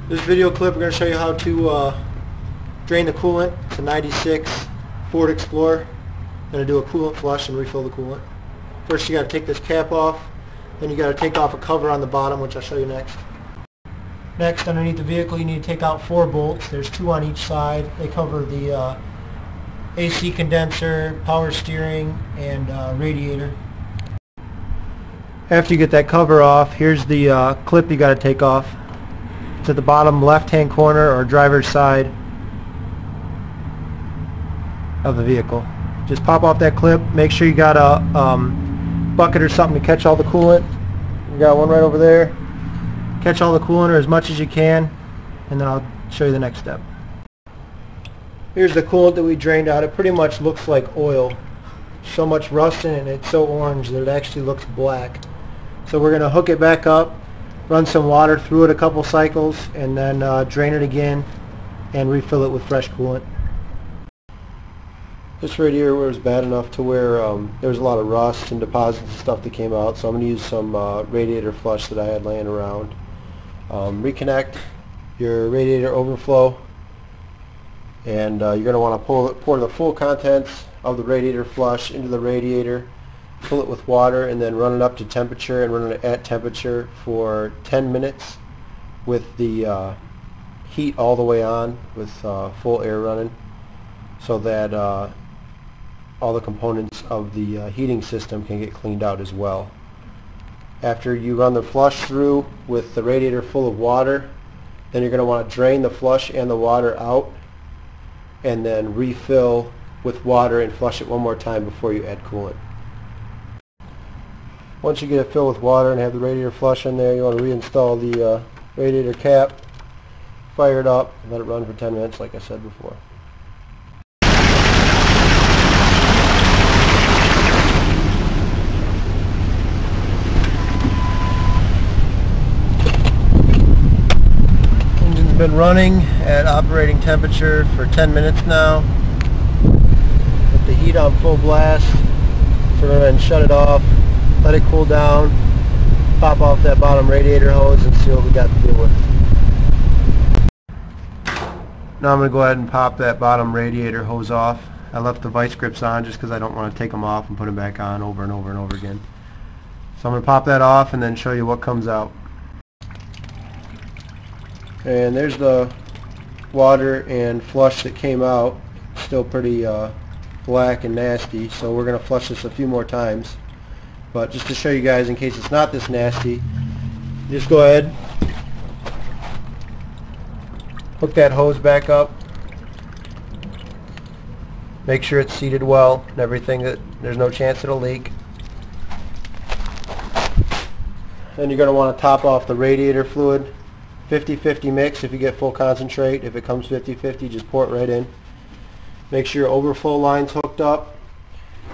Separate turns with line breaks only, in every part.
This video clip we're going to show you how to drain the coolant. It's a 96 Ford Explorer. I'm going to do a coolant flush and refill the coolant. First you got to take this cap off, then you got to take off a cover on the bottom, which I'll show you next. Next, underneath the vehicle you need to take out 4 bolts. There's 2 on each side. They cover the AC condenser, power steering, and radiator. After you get that cover off, here's the clip you got to take off. It's at the bottom left-hand corner or driver's side of the vehicle. Just pop off that clip. Make sure you got a bucket or something to catch all the coolant. You got one right over there. Catch all the coolant or as much as you can, and then I'll show you the next step. Here's the coolant that we drained out. It pretty much looks like oil. So much rust in it, and it's so orange that it actually looks black. So we're going to hook it back up, run some water through it a couple cycles, and then drain it again and refill it with fresh coolant. This radiator was bad enough to where there was a lot of rust and deposits and stuff that came out, so I'm going to use some radiator flush that I had laying around. Reconnect your radiator overflow, and you're going to want to pour the full contents of the radiator flush into the radiator, fill it with water, and then run it up to temperature and run it at temperature for 10 minutes with the heat all the way on with full air running, so that all the components of the heating system can get cleaned out as well. After you run the flush through with the radiator full of water, then you're going to want to drain the flush and the water out, and then refill with water and flush it one more time before you add coolant. Once you get it filled with water and have the radiator flush in there, you want to reinstall the radiator cap, fire it up, and let it run for 10 minutes like I said before. Engine's been running at operating temperature for 10 minutes now. With the heat on full blast, so we're going to shut it off. Let it cool down, pop off that bottom radiator hose, and see what we got to deal with. Now I'm going to go ahead and pop that bottom radiator hose off. I left the vice grips on just because I don't want to take them off and put them back on over and over and over again. So I'm going to pop that off and then show you what comes out. And there's the water and flush that came out. Still pretty black and nasty, so we're going to flush this a few more times. But just to show you guys, in case it's not this nasty, just go ahead, hook that hose back up, make sure it's seated well and everything, that there's no chance it'll leak. Then you're going to want to top off the radiator fluid, 50-50 mix if you get full concentrate. If it comes 50-50, just pour it right in. Make sure your overflow line's hooked up.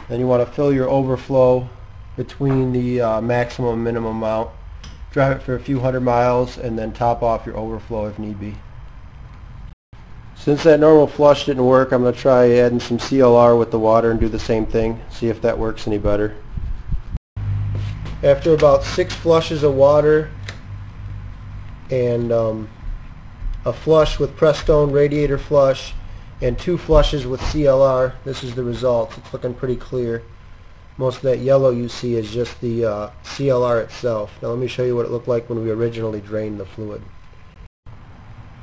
Then you want to fill your overflow between the maximum and minimum amount. Drive it for a few hundred miles and then top off your overflow if need be. Since that normal flush didn't work, I'm going to try adding some CLR with the water and do the same thing, see if that works any better. After about 6 flushes of water and a flush with Prestone radiator flush and 2 flushes with CLR, this is the result. It's looking pretty clear. Most of that yellow you see is just the CLR itself. Now let me show you what it looked like when we originally drained the fluid.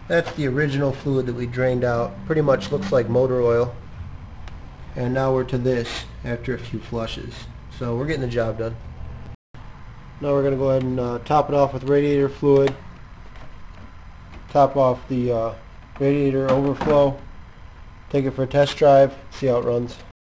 That's the original fluid that we drained out. Pretty much looks like motor oil. And now we're to this after a few flushes. So we're getting the job done. Now we're going to go ahead and top it off with radiator fluid. Top off the radiator overflow. Take it for a test drive, see how it runs.